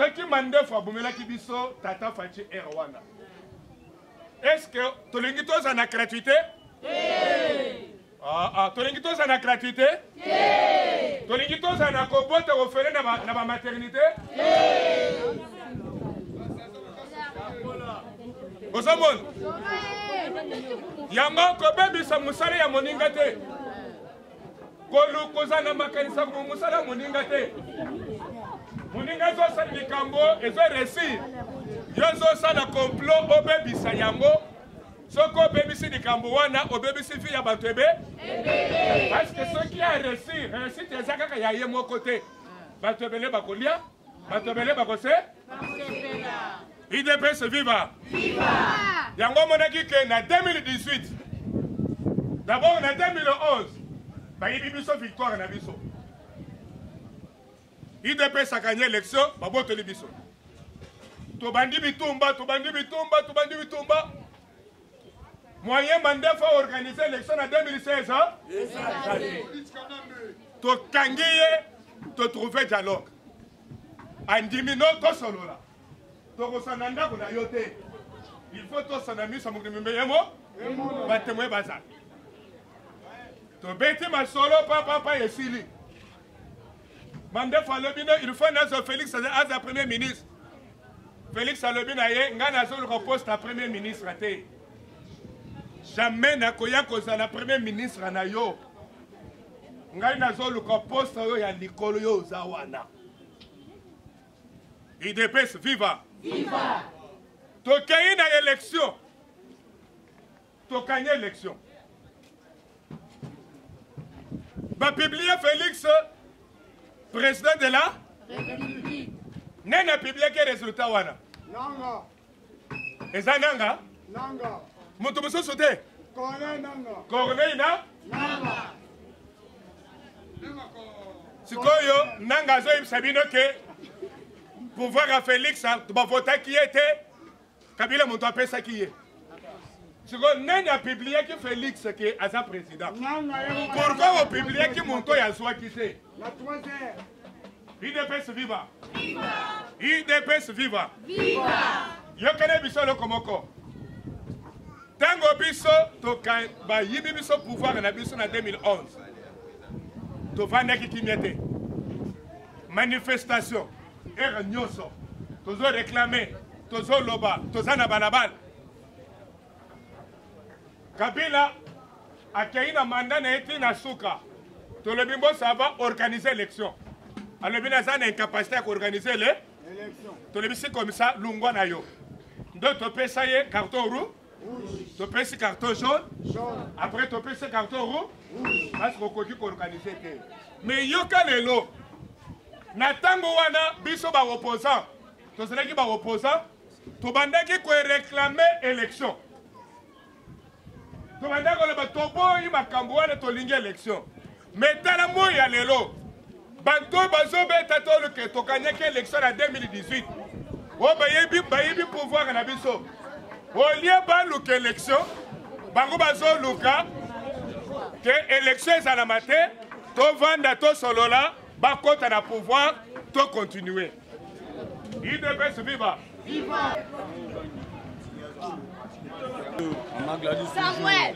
Ce qui m'a dit, Kibiso, Tata Fachi Erwana. Est-ce que Tolingitos a la gratuité? Tolingitos a la gratuité? Tolingitos a la cobote offerte dans ma maternité? Osamon. Yanga kobebi sa musala ya moninga te. Kolu kozana makanisa ko musala moninga te. Moninga zo sa likambo ezo réussir. Yo zo sa na complot obebi sa yango. Soko obebi si likambo wana obebi si fi ya batebe. Parce que ceux qui a réussi te zaka ya ye mo côté. Batebele bakolia, batebele bakose. IDPS viva! Viva! Yango monaki que en 2018, d'abord en 2011, il y a eu victoire na biso. IDPS a gagné l'élection, babo to libiso. To bandi bitumba. Moyen mandat faut organiser l'élection en 2016, hein? To kangiye, to trouver dialogue. En diminuant to solo là. Il faut que ça n'amuse à mon témoin bazar. To bêter ma solo, papa et Sili. Mande Falobino, il faut que Félix Azza premier ministre. Félix Alobino, Ngana Zol poste à premier ministre. Jamais n'a koya koza la premier ministre na yo. Ngana Zol poste à Nicolo yo Zawana. IDPS viva! Viva! Tu as gagné l'élection. Tu as gagné l'élection. Va publier Félix, président de la République. N'a publié quel résultat? Nanga. Et ça Nanga? Nanga. Moutoumousou sauté? Corneille Nanga. Corneille Nanga. Sikoyo, Nanga Zoïb Sabino ke. Pour voir à Félix, tu vas voter qui était. Kabila Monto appelle ça qui est. C'est qu'on a publié que Félix est à sa président. Pourquoi on publie que Monto a soit qui c'est? IDPS viva. IDPS viva. Yo connais biso le komoko. Tango biso to kan ba yibi biso pouvoir na biso na 2011. To vanda ki kimiete. Manifestation. Er nyoso. Tozo réclamer, tozo loba, tozana balabal. Kabila akaina mandat na eti na suka. To le bimbo ça va organiser l'élection. Alors bien zana incapacité à organiser l'élection. To le bisi comme ça lungwa na yo. Donc to pesa ye carton rouge. To pesa carton jaune. Après to pesa carton rouge. Parce qu'on koki ko organiser te. Mais yo kalelo na tango wana biso ba opposant to seleki ba opposant to bandaki ko réclamer élection to bandako le bato boyi makambo wana to lingi élection mais tala moya lelo banto bazo beta to le ke to kanyaki élection en 2018 o bayebi pouvoir na biso o lié ba luka élection bango bazo luka que élection ezala mate to vanda to solola ba kota na pouvoir, to continuer. IDPS viva! Viva! Samuel!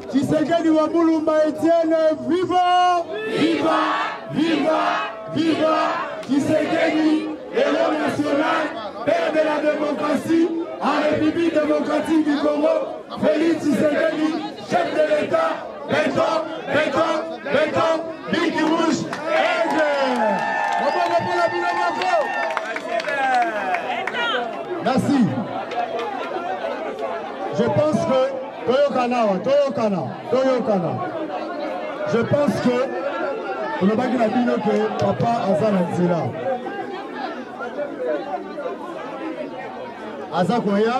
Tshisekedi wa Mulumba Etienne, viva! Viva! Viva! Viva! Tshisekedi, héros national, père de la démocratie, en République démocratique du Congo, Félix Tshisekedi, chef de l'État, béton, béton, béton, Big Rouge, merci. Je pense que je pense que on a pas dit que papa Azan Nzela Azakoya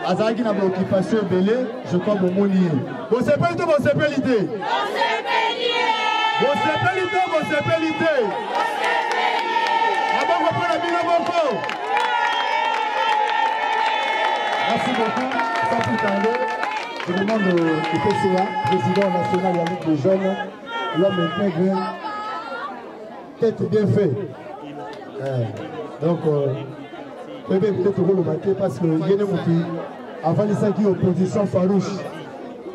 Azaki na occupation belé, je crois mon monier. Vous s'appelez tout, vous s'appelez l'idée. Vous s'appelez l'idée. Merci beaucoup. Sans plus tarder, je demande au PCA, président national de la Ligue des jeunes, l'homme intègre, tête bien fait. Donc, peut-être vous le marquez parce que il y a des motifs. Avant de ça, qui est opposition farouche.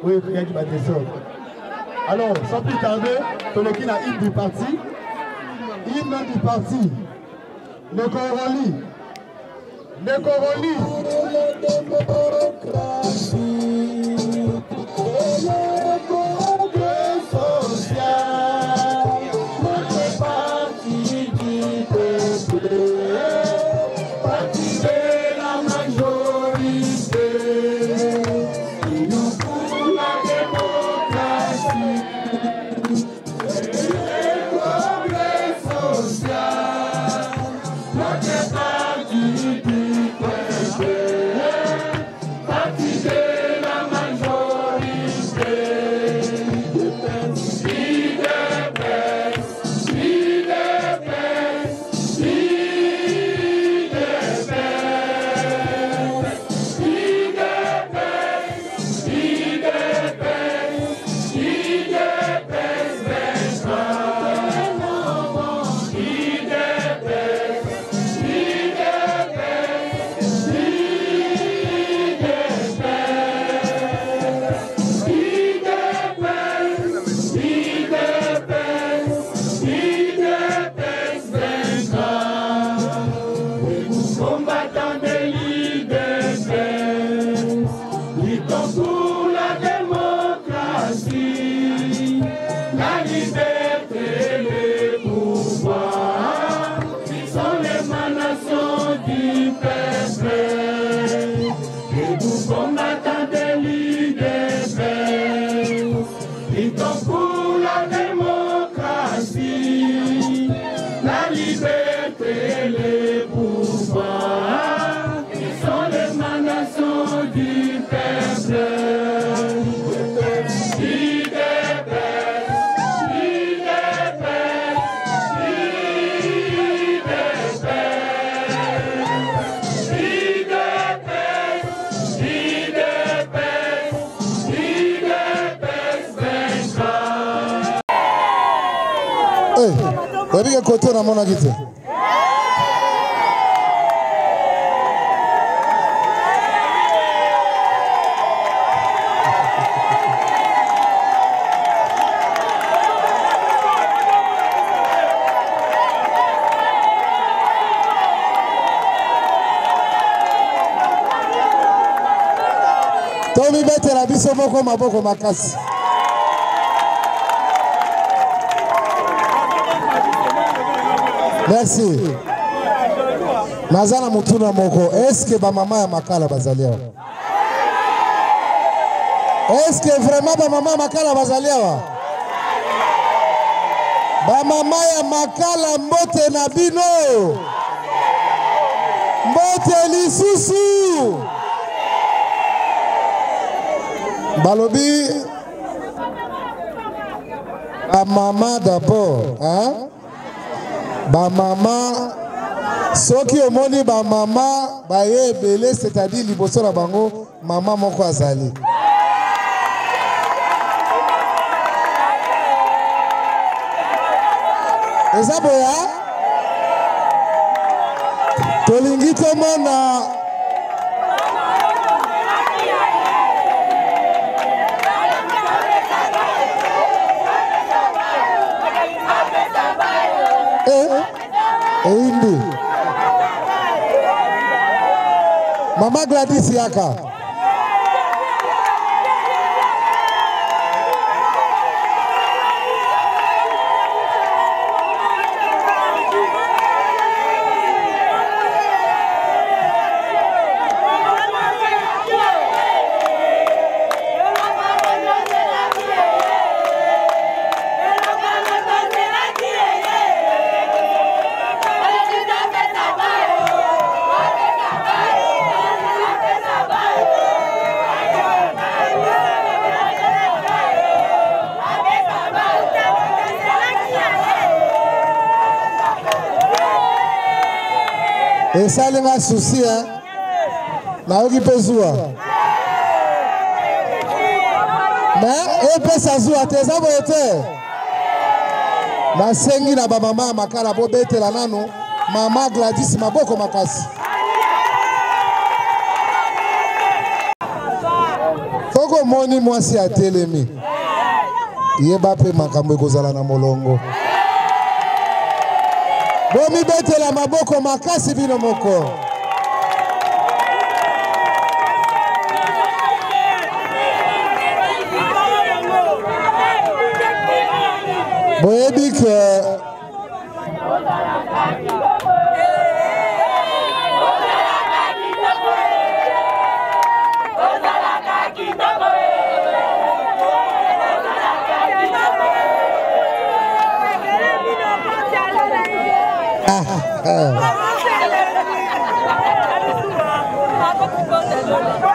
Oui, il y a qui va descendre. Alors, sans plus tarder, pour le qui a hymne du parti, le Coroli. Le Coroli. Côté dans mon agité. Tommy bete la biso moko maboko makasi. Merci. Mazana mutuna moko. Est-ce que ba maman ya makala bazaliwa? Est-ce que vraiment ba maman makala bazaliwa? Ba mama ya makala mbote na bino. Mbote lisusu. Balobi ba mama d'abord, hein? Ba mama soki omoni ba mama ba ye belé, c'est-à-dire liboso na bango mama moko azali. Eza boya tolingi tomona Indi Mama Gladys Yaka et ça les m'a souci hein na oki pesua mais et pesa zua teza boete na sengi na ba mama makala bo betela nano mama Gladys maboko makasi Foko moni mwasi a telemi yeba pe makambo ekozala na molongo Bomi bete la maboko makasi bino moko. Boyebi ke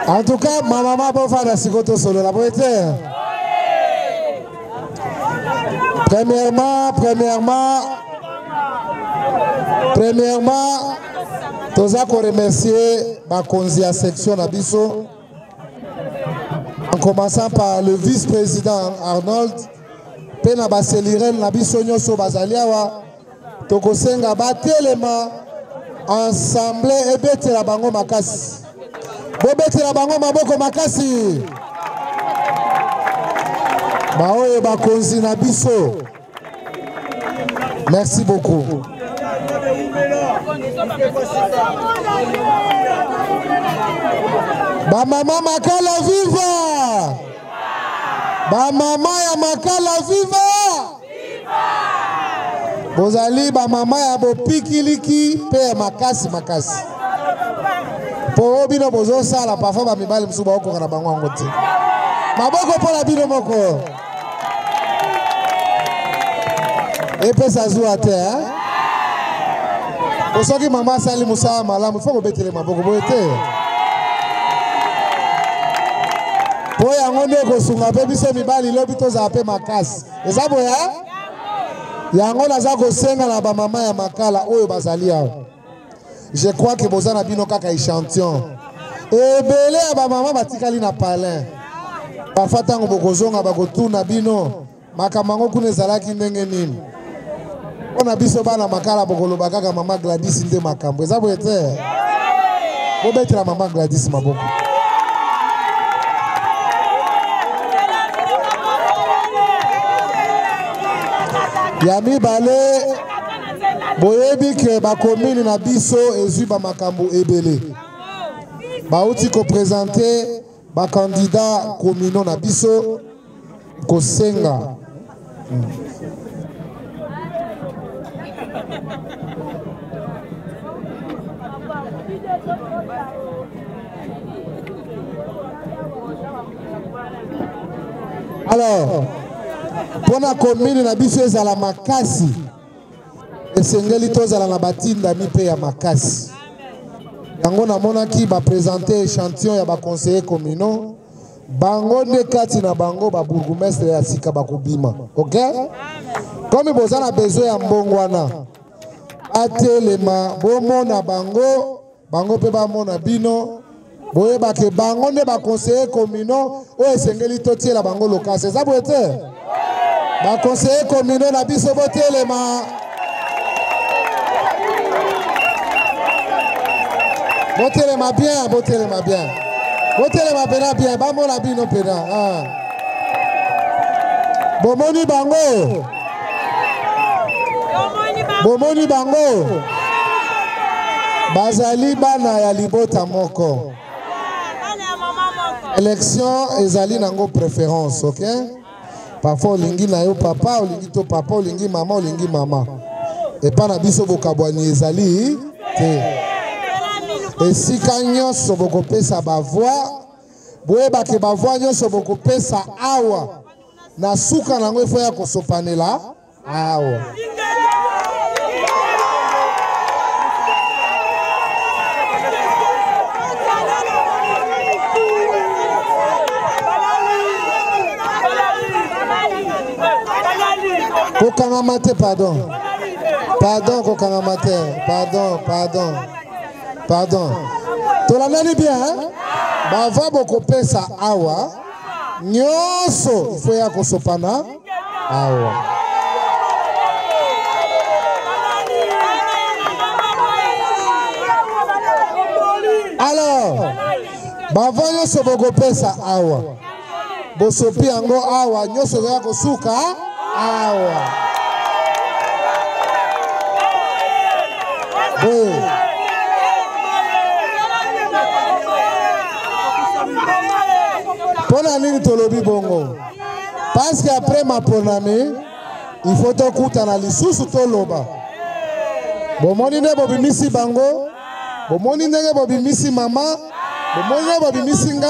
En tout cas, ma maman peut faire la sikoto solo la poété. Premièrement, tous à remercier ma conseillère section Nabiso, en commençant par le vice-président Arnold, Pena Baseliren Nabiso Nyoso Bazaliawa, Tokosenga Batelema, ensemble et bête la bango makasi. Bobete la bango maboko makasi. Baoye bakonzi na biso. Merci beaucoup. Ba mama makala viva. Ba mama ya makala viva. Bozali ba mama ya bopikiliki pe makasi makasi. Po bino bozo sala parfois ba mibali msuba oko na bango ngote. Maboko pola bino moko. Epesa zuwa te hein. Osoki mama sali musa malamu fo betele maboko boete. Po yango nde ko sunga pe biso mibali lobi to za pe makasi. Eza boya? Yango naza ko senga na ba mama ya makala oyo bazali awo. Je crois que bozana bino kaka échantillon. Et belé ba mama batikali na palin. Ba fatango bokozonga bakotuna bino makamango kuna ezalaki ndenge nini. Ona biso bana makala bokoloba kaka mama Gladys nde makambo. Eza boyete. Bo betela mama Gladys maboko. Yami bale boyebi ke bakomini na biso ezwi ba makambo ebele. Bauti ko présenter ba candidat communaux na biso ko senga. Alors, Pour la commune, na biso ezala makasi. Esengeli tozala na batinda mipe ya makasi. Yango na monaki ba présenter échantillon ya ba conseiller communaux. Bango de kati na bango ba bourgmestre ya sika bakobima. OK? Comme boza na besoin ya mbongwana. Atelema bomona bango, bango pe ba mona bino. Boye ba ke bango ne ba conseiller communaux o esengeli totiela bango loka. C'est ça boete? Ba conseiller communaux na biso botelema. Botelema bien, botelema bien. Botelema pena bien, ba mona bino pena. Bomoni bango. Bomoni bango. Bazali bana ya libota moko. Élection ezali nango préférence, OK? Parfois olingi na yo papa, olingi to papa, olingi mama, olingi mama. Et pas na biso bokabwani ezali te. Esika nyonso bokopesa bavoi, boyeba ke bavoi nyonso bokopesa awa. Na suka nango ifo ya kosopanela awa. Kokangamate, pardon. Pardon, kokangamate. Pardon. Tu l'as bien, hein? Bava boko pesa awa. Nyoso, il faut ya kosopana. Awa. Alors, bava nyoso boko pesa awa. Bosopi ango awa, nyoso ya kosuka. Awa. Oui. Pour la ligne tolobi bongo. Parce qu'après ma ponami, il faut te couper dans l'issue toloba. Bomoni ne bobi misi bango. Bomoni ne bobi misi mama. Bomoni ne bobi misi nga.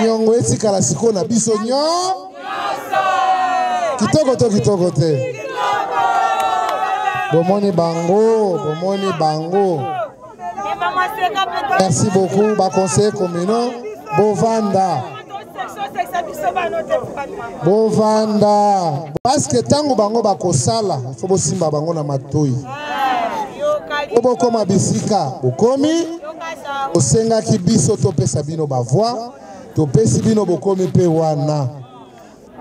Nyongo eti kalasiko na biso nyo. Kitoko te. Bomoni bango. Merci beaucoup, ba conseiller communal. Bovanda. Parce que tango bango bakosala, faut bosimba bango na matoi. Obo koma bisika, bokomi. Osenga ki biso topesa bino bavoi, topesi bino bokomi pe wana.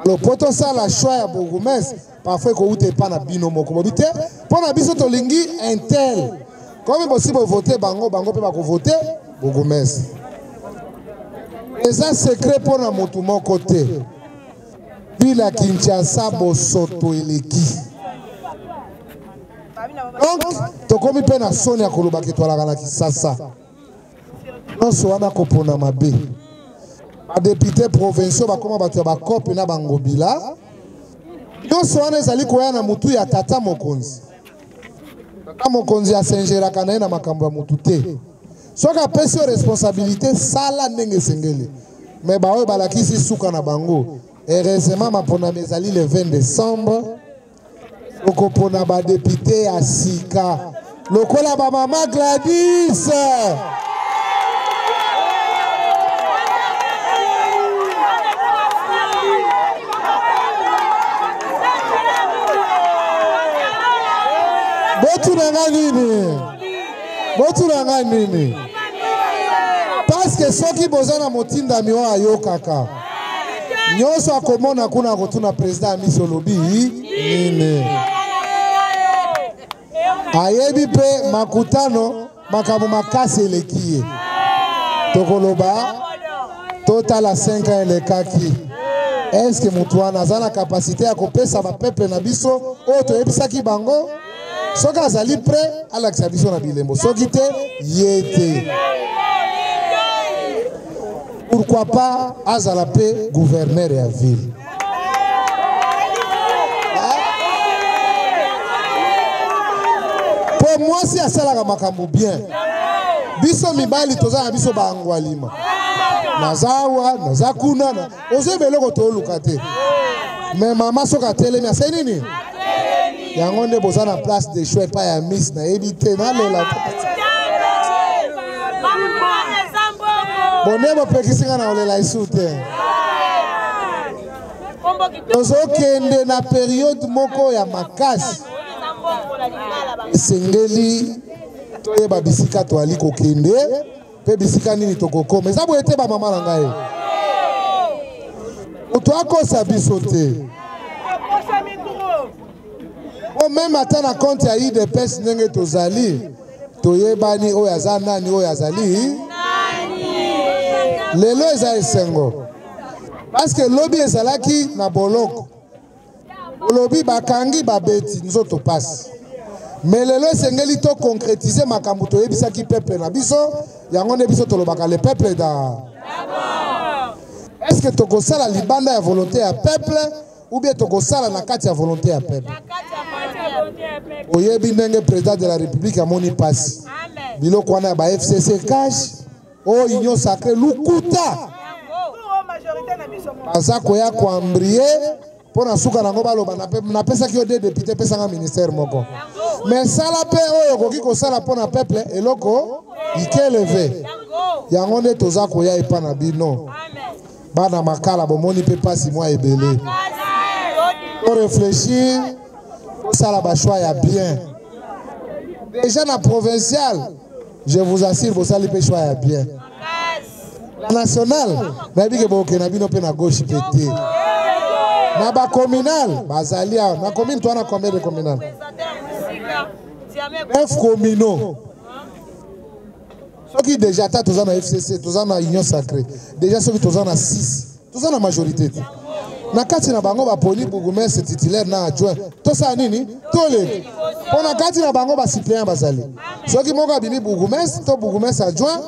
Le poto ça la choix ya bourgmestre parfois ko ute pa na bino moko bobite po na biso to lingi intel comme possible voter bango pe ba ko voter bourgmestre eza secret pour na motu moko te bila Kinshasa bosoto eleki donc to komi pe na soni ya koloba ke to la Kinshasa non so wana ko pona mabe. Député provinciaux bakoma bato ba kope na bangobila nyonso wana ezali koya na mutu ya tata mokonzi asengeraka na ye na makambo ya mutu te soki apesi yo responsabilité sala ndenge esengeli me baoyo balakisi suka na bango heureusement maponami ezali le 20 décembre okopona badepute ya sika lokola bamama Gladys Boturanga nini parce que soki bozana motinda miwa ayo kaka nyoso akomona kuna kotuna président misolobi nini ayebi pe makutano makambo makasi elekie tokoloba totala 5 ans elekaki est-ce que mutu wana aza na capacité ya kopesa bapeple na biso oyo toyebisaki bango soki azali prêt alakisa biso na bilembo soki te ye te pourquoi pas azala pe gouverneur ya ville po mwasi asalaka makambo bien biso mibali toza na biso baangwalima nazawa naza kuna ozo beloko toluka te Mais maman soka telemi c'est nini? Yango nde boza na place de choix pas ya miss na éviter na lela. Bonne mo pekisinga na olela isute. Tozokende na période moko ya makasi. Sengeli toyeba bisika toali kokende pe bisika nini tokokoma. Eza boye te ba mama na ngai. Oto akosa biso te. O même ata na compte ya IDPS ndenge tozali toyebani oyo aza nani oyo azali lelo eza esengo parce que lobi ezalaki na boloko lobi bakangi babeti nzoto pasi mais lelo esengeli to concrétiser makambo toyebisaki peuple na biso yango nde biso tolobaka le peuple da est-ce que tokosala libanda ya volonté ya peuple ou bien tokosala na kati ya volonté ya peuple oyebi ndenge président de la république amoni pasi biloko wana ya ba FCC cash o union sacrée lukuta aza koya koambrie mpo na suka nango baloba napesaki yo de député pesanga ministère moko mais sala mpe oyo okoki kosala mpo na peuple eloko ikeleve yango nde toza koya epa na bino bana makala bomoni mpe pasi mwa ebele to réfléchir ça la choix ya bien déjà na provincial je vous assure vous allez choix ya bien la national na bike boke na bino pe na gauche pété na ba communal bazali na commune toi na combien de communal 9 communaux ceux qui déjà ta tous na FCC tous na union sacrée déjà ceux qui tous na 6 tous na majorité na kati na bango ba poli bourgmestre titulaire na adjoint to sa nini tole pona kati na bango ba suppléant bazali soki moko abimi bourgmestre to bourgmestre adjoint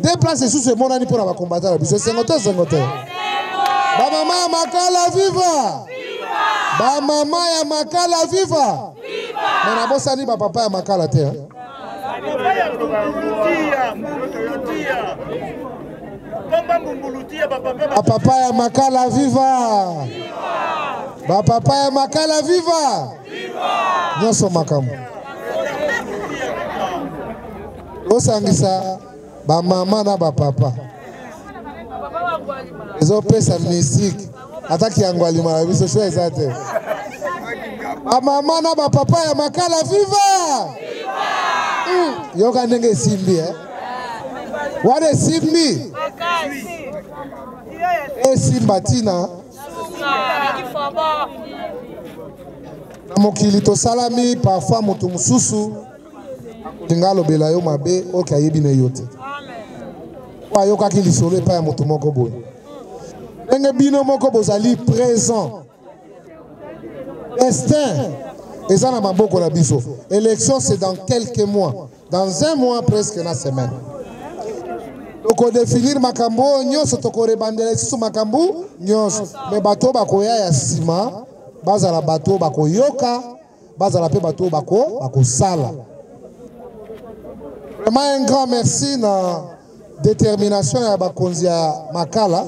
deux places sous ce monani pour ba combattre la biso 50 ba mama ya makala viva ba mama ya makala viva mais na bosani ba papa ya makala te Papa ya makala viva. Papa ya makala viva. Nyoso makamu. Osangisa ba mama na ba papa. Ezo pesa mystique. Ataki yango alimala biso shwa ezate. Ba mama na ba papa ya makala viva. Yoka ndenge simbi What is Simbi? Simba tina. Mokili to salami parfois moto mususu. Tingalo bela yo mabe oka yebi na yote. Wa yoka ki lisole pa ya moto moko boy. Ndenge bino moko bozali présent. Destin. Eza na maboko na biso. Élection c'est dans quelques mois. Dans un mois presque na semaine. Toko définir makambo nyonso toko rebandela sous makambo nyonso mais bato bakoya ya sima bazala bato bakoyoka bazala pe bato bakosala. Vraiment un grand merci na détermination ya bakonzi ya makala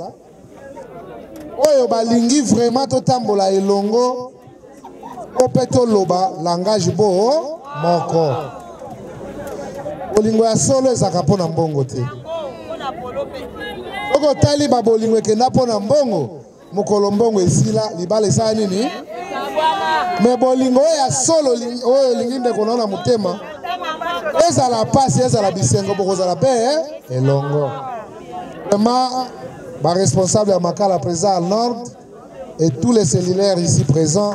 oyo balingi vraiment totambola elongo opeto loba langage bo moko olingo ya solo ezaka pona mbongo te. Oko tali babolingo ekenda pona mbongo mokolo mbongo esila libala esa nini me bolingo ya solo oyo linginde konona mutema ezala pasi ezala bisengo bokozala pe elongo. Vraiment ba responsable ya makala présent à Nord et tous les cellulaires ici présents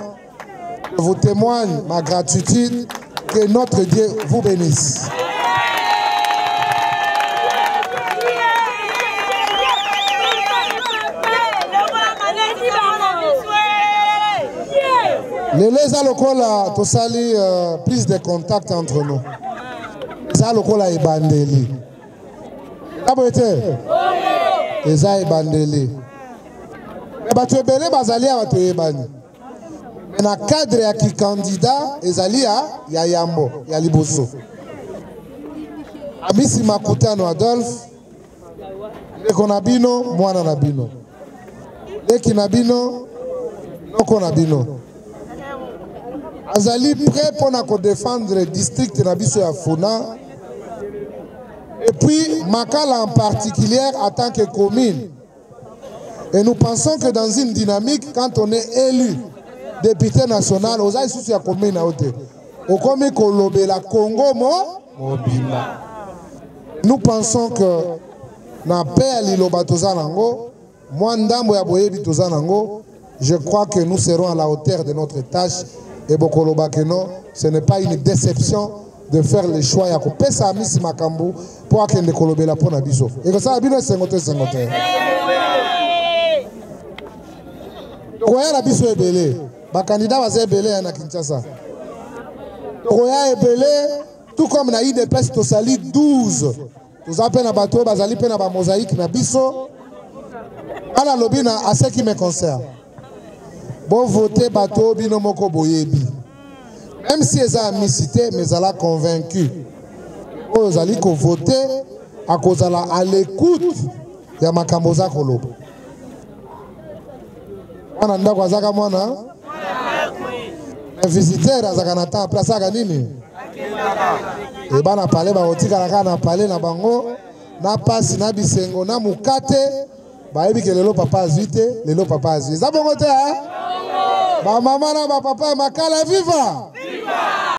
je vous témoigne ma gratitude, que notre Dieu vous bénisse. Les alokola tosali prise de contact entre nous. Les alokola ebandeli. Aboete. Eza ebandeli. Mais bato ebele bazali ya bato ebani. Na cadre ya ki candidat ezali ya Yambo ya Liboso. Amisi Makutano Adolphe. Leko na bino mwana na bino. Leki na bino Noko na bino. Azali prêt pour défendre le district de Nabiso ya Funa. Et puis, Makala en particulier en tant que commune. Et nous pensons que dans une dynamique, quand on est élu député national, aux aïsous ya commune à côté. Au comme Kolobe la Congo mobima. Nous pensons que na paix liloba tozanango, mwandambo ya boyebi tozanango, je crois que nous serons à la hauteur de notre tâche. Et Bokoloba que non, ce n'est pas une déception de faire le choix ya kopesa amisi makambo pour akende kolobela pona biso. Et que ça bino 50. Koya na biso ebele, ba candidat baza ebele na Kinshasa. Koya ebele, tout comme na IDPS to sali 12. Toza pe na bato bazali pe na ba mosaïque na biso. Ala lobina à ce qui me concerne. Bon voter bateau bino moko boyebi. Même si ils ont amicité, mais ils ont convaincu. Ils ont voté à cause à l'écoute de Makamboza Kolobo. On a dit que mwana. Les visiteurs à Zaganata place à Ganini. Et ben na parlé ba otika na parlé na bango na passe na bisengo na mukate ba ebi ke lelo papa azite lelo papa azite. Ça bon côté hein? Ba maman na ba papa makala viva. Viva!